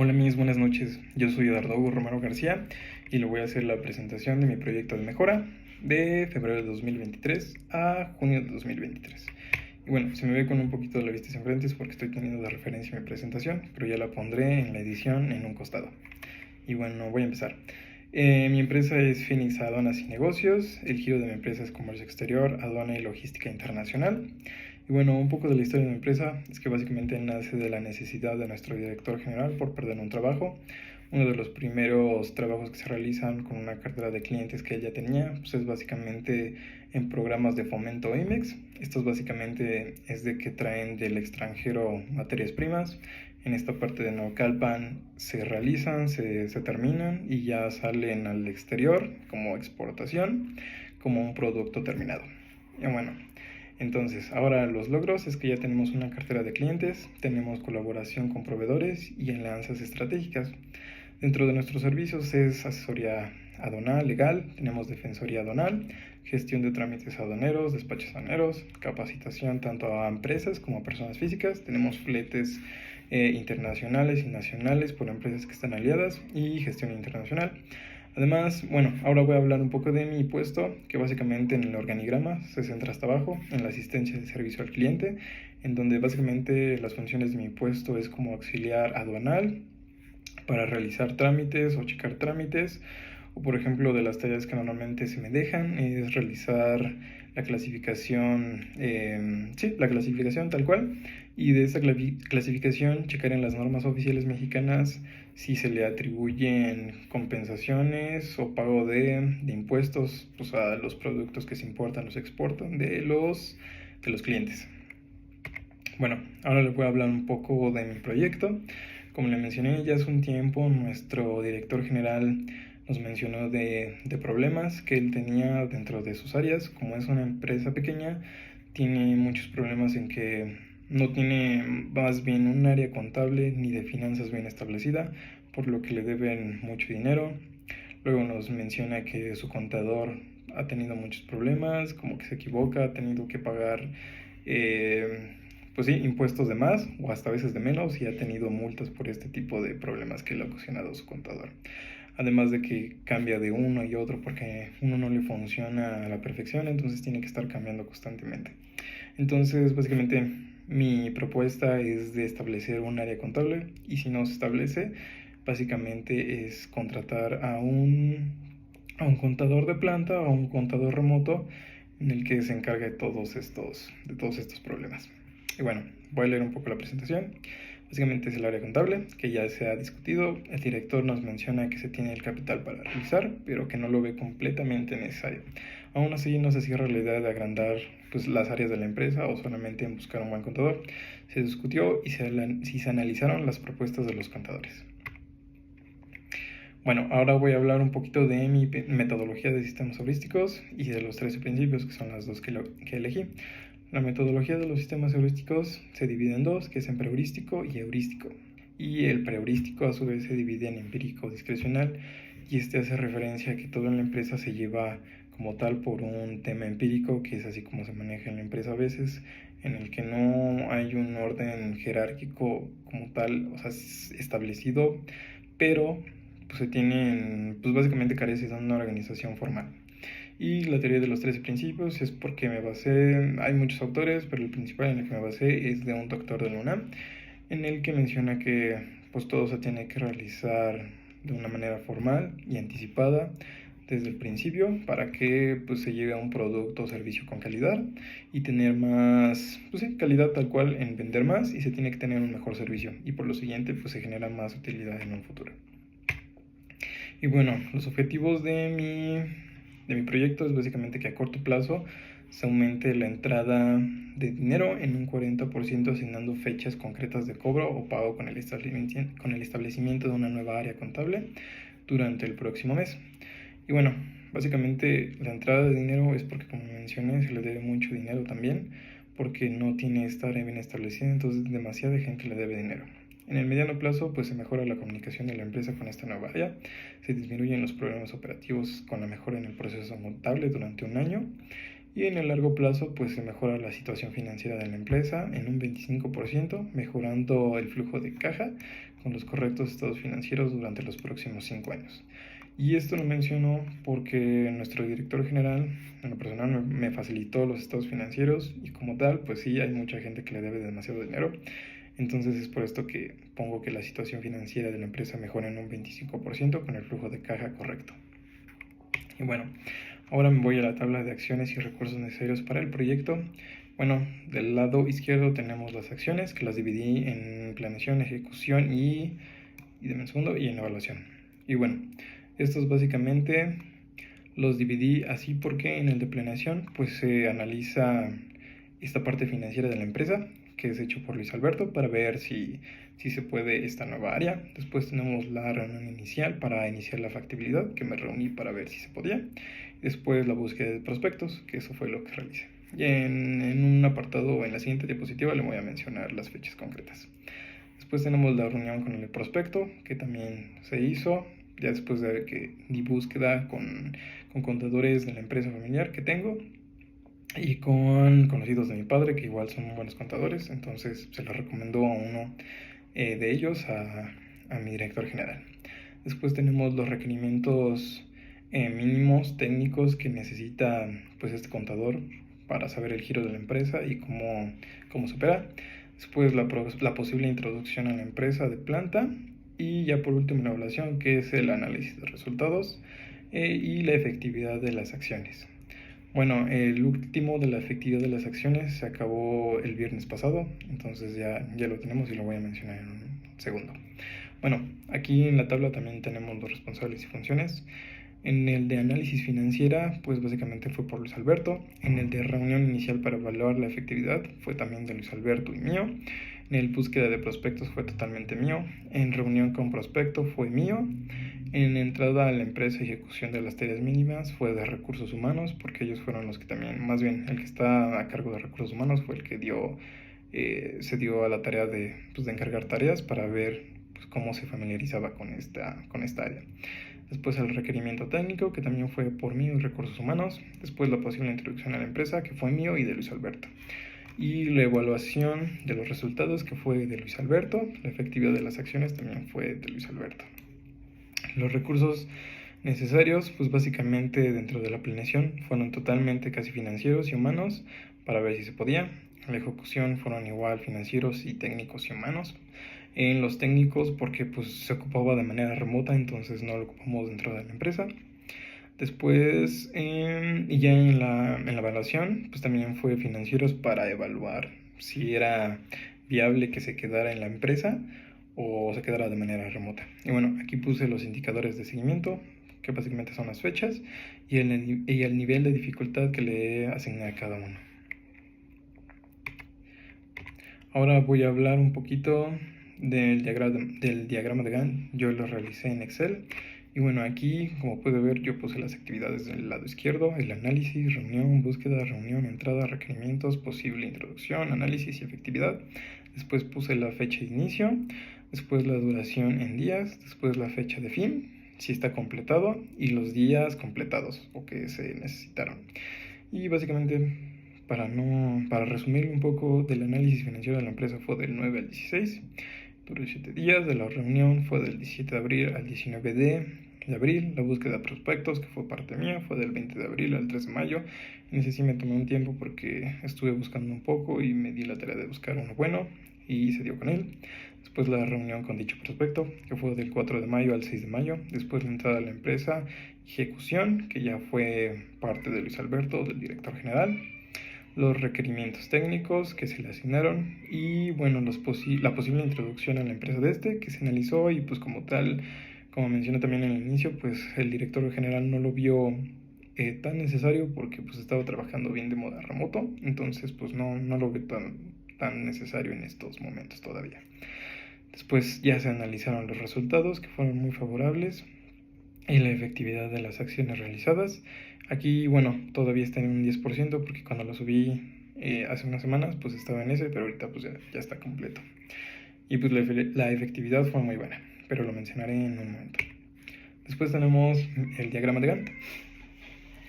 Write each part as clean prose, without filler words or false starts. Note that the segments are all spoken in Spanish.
Hola amigos, buenas noches. Yo soy Eduardo Hugo Romero García y le voy a hacer la presentación de mi proyecto de mejora de febrero de 2023 a junio de 2023. Y bueno, si me ve con un poquito de la vista sin frente es porque estoy teniendo de referencia mi presentación, pero ya la pondré en la edición en un costado. Y bueno, voy a empezar. Mi empresa es Phoenix Aduanas y Negocios. El giro de mi empresa es comercio exterior, aduana y logística internacional. Y bueno, un poco de la historia de mi empresa es que básicamente nace de la necesidad de nuestro director general por perder un trabajo. Uno de los primeros trabajos que se realizan con una cartera de clientes que ella tenía, pues es básicamente en programas de fomento IMEX. Estos básicamente es de que traen del extranjero materias primas. En esta parte de Naucalpan se realizan, se terminan y ya salen al exterior como exportación, como un producto terminado. Y bueno, entonces, ahora los logros es que ya tenemos una cartera de clientes, tenemos colaboración con proveedores y alianzas estratégicas. Dentro de nuestros servicios es asesoría aduanal legal, tenemos defensoría aduanal, gestión de trámites aduaneros, despachos aduaneros, capacitación tanto a empresas como a personas físicas, tenemos fletes internacionales y nacionales por empresas que están aliadas y gestión internacional. Además, bueno, ahora voy a hablar un poco de mi puesto, que básicamente en el organigrama se centra hasta abajo, en la asistencia de servicio al cliente, en donde básicamente las funciones de mi puesto es como auxiliar aduanal para realizar trámites o checar trámites, o por ejemplo de las tareas que normalmente se me dejan es realizar la clasificación, la clasificación tal cual, y de esta clasificación checar en las normas oficiales mexicanas si se le atribuyen compensaciones o pago de impuestos pues, a los productos que se importan o se exportan de los clientes. Bueno, ahora les voy a hablar un poco de mi proyecto. Como le mencioné ya hace un tiempo, nuestro director general nos mencionó de problemas que él tenía dentro de sus áreas. Como es una empresa pequeña, tiene muchos problemas en que no tiene más bien un área contable ni de finanzas bien establecida, por lo que le deben mucho dinero. Luego nos menciona que su contador ha tenido muchos problemas, como que se equivoca, ha tenido que pagar pues sí, impuestos de más o hasta a veces de menos y ha tenido multas por este tipo de problemas que le ha ocasionado su contador. Además de que cambia de uno y otro porque uno no le funciona a la perfección, entonces tiene que estar cambiando constantemente. Entonces, básicamente, mi propuesta es de establecer un área contable y si no se establece, básicamente es contratar a un contador de planta o a un contador remoto en el que se encargue de todos estos problemas. Y bueno, voy a leer un poco la presentación. Básicamente es el área contable, que ya se ha discutido. El director nos menciona que se tiene el capital para realizar, pero que no lo ve completamente necesario. Aún así, no se cierra la idea de agrandar pues, las áreas de la empresa o solamente en buscar un buen contador. Se discutió y se analizaron las propuestas de los contadores. Bueno, ahora voy a hablar un poquito de mi metodología de sistemas heurísticos y de los 13 principios, que son las dos que elegí. La metodología de los sistemas heurísticos se divide en dos, que es en preheurístico y heurístico. Y el preheurístico a su vez se divide en empírico discrecional, y este hace referencia a que toda la empresa se lleva como tal por un tema empírico, que es así como se maneja en la empresa a veces, en el que no hay un orden jerárquico como tal, o sea, establecido, pero pues se tienen, pues básicamente carece de una organización formal. Y la teoría de los 13 principios es porque me basé, hay muchos autores, pero el principal en el que me basé es de un doctor de la UNAM, en el que menciona que pues todo se tiene que realizar de una manera formal y anticipada desde el principio para que pues se llegue a un producto o servicio con calidad y tener más, pues sí, calidad tal cual en vender más, y se tiene que tener un mejor servicio y por lo siguiente pues se genera más utilidad en un futuro. Y bueno, los objetivos de mi proyecto es básicamente que a corto plazo se aumente la entrada de dinero en un 40%, asignando fechas concretas de cobro o pago con el establecimiento de una nueva área contable durante el próximo mes. Y bueno, básicamente la entrada de dinero es porque, como mencioné, se le debe mucho dinero también, porque no tiene esta área bien establecida, entonces demasiada gente le debe dinero. En el mediano plazo, pues se mejora la comunicación de la empresa con esta nueva área, se disminuyen los problemas operativos con la mejora en el proceso contable durante un año, y en el largo plazo pues se mejora la situación financiera de la empresa en un 25%, mejorando el flujo de caja con los correctos estados financieros durante los próximos 5 años. Y esto lo menciono porque nuestro director general, en lo personal, me facilitó los estados financieros y como tal, pues sí, hay mucha gente que le debe demasiado dinero. Entonces es por esto que pongo que la situación financiera de la empresa mejora en un 25% con el flujo de caja correcto. Y bueno, ahora me voy a la tabla de acciones y recursos necesarios para el proyecto. Bueno, del lado izquierdo tenemos las acciones, que las dividí en planeación, ejecución y deme un segundo, y en evaluación. Y bueno, estos básicamente los dividí así porque en el de planeación pues se analiza esta parte financiera de la empresa, que es hecho por Luis Alberto, para ver si se puede esta nueva área. Después tenemos la reunión inicial para iniciar la factibilidad, que me reuní para ver si se podía. Después la búsqueda de prospectos, que eso fue lo que realicé. Y en un apartado, en la siguiente diapositiva, le voy a mencionar las fechas concretas. Después tenemos la reunión con el prospecto, que también se hizo, ya después de que di búsqueda con contadores de la empresa familiar que tengo y con conocidos de mi padre, que igual son buenos contadores, entonces se lo recomendó a uno de ellos, a mi director general. Después tenemos los requerimientos mínimos técnicos que necesita pues este contador para saber el giro de la empresa y cómo se opera. Después la posible introducción a la empresa de planta y ya por último la evaluación, que es el análisis de resultados y la efectividad de las acciones. Bueno, el último de la efectividad de las acciones se acabó el viernes pasado, entonces ya lo tenemos y lo voy a mencionar en un segundo. Bueno, aquí en la tabla también tenemos los responsables y funciones. En el de análisis financiera, pues básicamente fue por Luis Alberto. En el de reunión inicial para evaluar la efectividad fue también de Luis Alberto y mío. En el búsqueda de prospectos fue totalmente mío. En reunión con prospecto fue mío. En entrada a la empresa y ejecución de las tareas mínimas fue de recursos humanos, porque ellos fueron los que también, más bien el que está a cargo de recursos humanos fue el que se dio a la tarea de encargar tareas para ver pues, cómo se familiarizaba con esta área. Después el requerimiento técnico, que también fue por mí y recursos humanos. Después la posible introducción a la empresa, que fue mío y de Luis Alberto. Y la evaluación de los resultados, que fue de Luis Alberto. La efectividad de las acciones también fue de Luis Alberto. Los recursos necesarios, pues básicamente dentro de la planeación, fueron totalmente casi financieros y humanos para ver si se podía. La ejecución fueron igual financieros y técnicos y humanos. En los técnicos porque pues se ocupaba de manera remota, entonces no lo ocupamos dentro de la empresa. Después, y ya en la evaluación, pues también fue financieros para evaluar si era viable que se quedara en la empresa o se quedara de manera remota. Y bueno, aquí puse los indicadores de seguimiento, que básicamente son las fechas, y el nivel de dificultad que le asigné a cada uno. Ahora voy a hablar un poquito del diagrama de Gantt. Yo lo realicé en Excel. Y bueno, aquí, como puede ver, yo puse las actividades del lado izquierdo, el análisis, reunión, búsqueda, reunión, entrada, requerimientos, posible introducción, análisis y efectividad. Después puse la fecha de inicio, después la duración en días, después la fecha de fin, si está completado, y los días completados o que se necesitaron. Y básicamente, para resumir un poco, del análisis financiero de la empresa fue del 9 al 16, duró 7 días. De la reunión fue del 17 de abril al 19 de abril. La búsqueda de prospectos, que fue parte mía, fue del 20 de abril al 3 de mayo. En ese sí me tomé un tiempo porque estuve buscando un poco y me di la tarea de buscar uno bueno y se dio con él. Después la reunión con dicho prospecto, que fue del 4 de mayo al 6 de mayo. Después la entrada a la empresa, ejecución, que ya fue parte de Luis Alberto, del director general. Los requerimientos técnicos que se le asignaron y bueno, la posible introducción a la empresa de que se analizó y pues como tal, como mencioné también en el inicio, pues el director general no lo vio tan necesario porque pues estaba trabajando bien de modo remoto, entonces pues no lo ve tan necesario en estos momentos todavía. Después ya se analizaron los resultados que fueron muy favorables y la efectividad de las acciones realizadas. Aquí, bueno, todavía está en un 10% porque cuando lo subí hace unas semanas, pues estaba en ese, pero ahorita pues ya está completo. Y pues la efectividad fue muy buena, pero lo mencionaré en un momento. Después tenemos el diagrama de Gantt.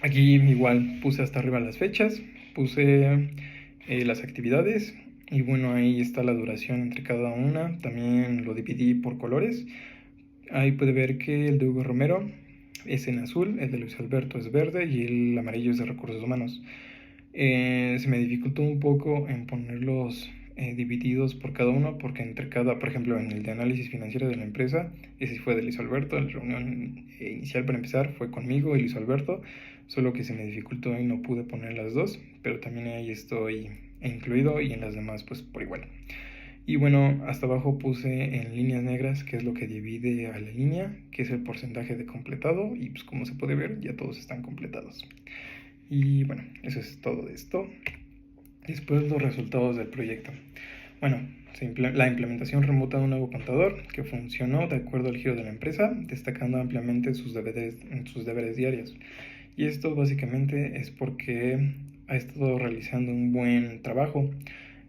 Aquí igual puse hasta arriba las fechas, puse las actividades y bueno, ahí está la duración entre cada una. También lo dividí por colores. Ahí puede ver que el de Hugo Romero es en azul, el de Luis Alberto es verde y el amarillo es de recursos humanos. Se me dificultó un poco en ponerlos divididos por cada uno, porque entre cada, por ejemplo, en el de análisis financiero de la empresa, ese fue de Luis Alberto. La reunión inicial para empezar fue conmigo y Luis Alberto, solo que se me dificultó y no pude poner las dos, pero también ahí estoy incluido y en las demás pues por igual. Y bueno, hasta abajo puse en líneas negras qué es lo que divide a la línea, que es el porcentaje de completado, y pues como se puede ver ya todos están completados. Y bueno, eso es todo de esto. Después los resultados del proyecto. Bueno, la implementación remota de un nuevo contador que funcionó de acuerdo al giro de la empresa, destacando ampliamente sus deberes diarios. Y esto básicamente es porque ha estado realizando un buen trabajo.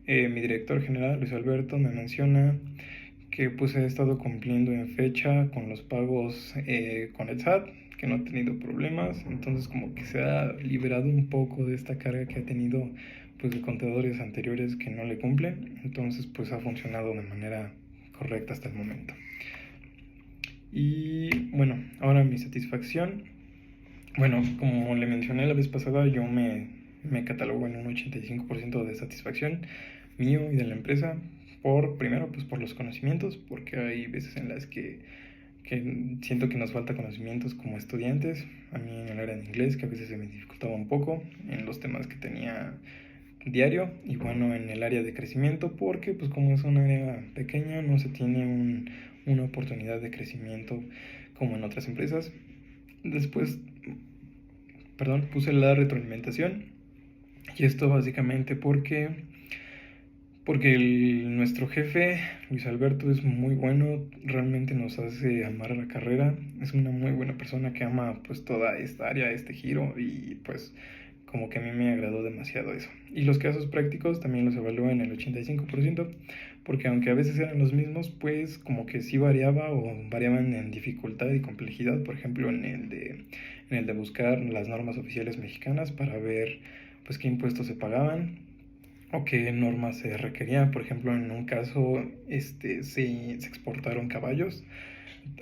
Mi director general, Luis Alberto, me menciona que pues he estado cumpliendo en fecha con los pagos con el SAT, que no ha tenido problemas, entonces como que se ha liberado un poco de esta carga que ha tenido pues de contadores anteriores que no le cumplen, entonces pues ha funcionado de manera correcta hasta el momento. Y bueno, ahora mi satisfacción. Bueno, como le mencioné la vez pasada, yo me catalogo en un 85% de satisfacción mío y de la empresa, primero pues por los conocimientos, porque hay veces en las que siento que nos falta conocimientos como estudiantes. A mí en el área de inglés, que a veces se me dificultaba un poco en los temas que tenía diario, y bueno, en el área de crecimiento, porque pues como es un área pequeña, no se tiene una oportunidad de crecimiento como en otras empresas. Después, puse la retroalimentación, y esto básicamente porque nuestro jefe, Luis Alberto, es muy bueno, realmente nos hace amar la carrera, es una muy buena persona que ama pues toda esta área, este giro, y pues como que a mí me agradó demasiado eso. Y los casos prácticos también los evalué en el 85%, porque aunque a veces eran los mismos, pues como que sí variaban en dificultad y complejidad. Por ejemplo, en el de buscar las normas oficiales mexicanas para ver pues qué impuestos se pagaban o qué normas se requerían. Por ejemplo, en un caso se exportaron caballos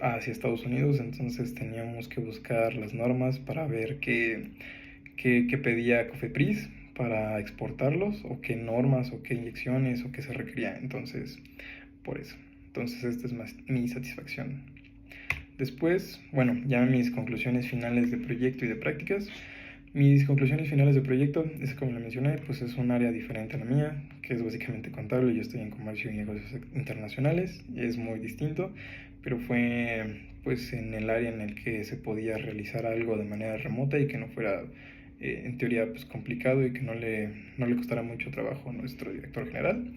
hacia Estados Unidos, entonces teníamos que buscar las normas para ver qué pedía Cofepris para exportarlos, o qué normas, o qué inyecciones, o qué se requería. Entonces, por eso. Entonces, esta es mi satisfacción. Después, bueno, ya mis conclusiones finales de proyecto y de prácticas. Mis conclusiones finales de proyecto es, como le mencioné, pues es un área diferente a la mía, que es básicamente contable. Yo estoy en comercio y negocios internacionales, es muy distinto, pero fue pues en el área en el que se podía realizar algo de manera remota y que no fuera en teoría pues complicado y que no le costara mucho trabajo a nuestro director general.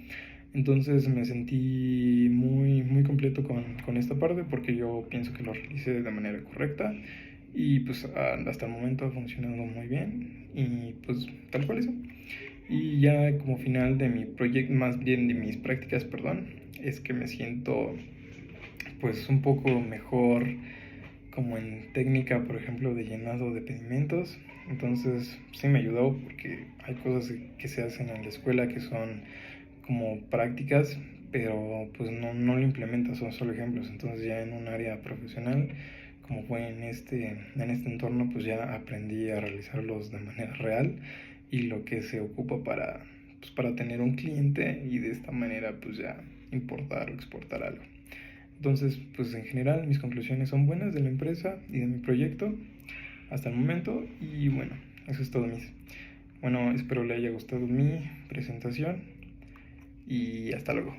Entonces me sentí muy completo con esta parte, porque yo pienso que lo realicé de manera correcta y pues hasta el momento ha funcionado muy bien, y pues tal cual eso. Y ya como final de mi proyecto, más bien de mis prácticas, perdón, es que me siento pues un poco mejor como en técnica, por ejemplo, de llenado de pedimentos. Entonces sí me ayudó, porque hay cosas que se hacen en la escuela que son como prácticas, pero pues no lo implementas, son solo ejemplos. Entonces ya en un área profesional, como fue en este entorno, pues ya aprendí a realizarlos de manera real y lo que se ocupa para tener un cliente, y de esta manera pues ya importar o exportar algo. Entonces, pues en general mis conclusiones son buenas de la empresa y de mi proyecto hasta el momento. Y bueno, eso es todo, Bueno, espero le haya gustado mi presentación y hasta luego.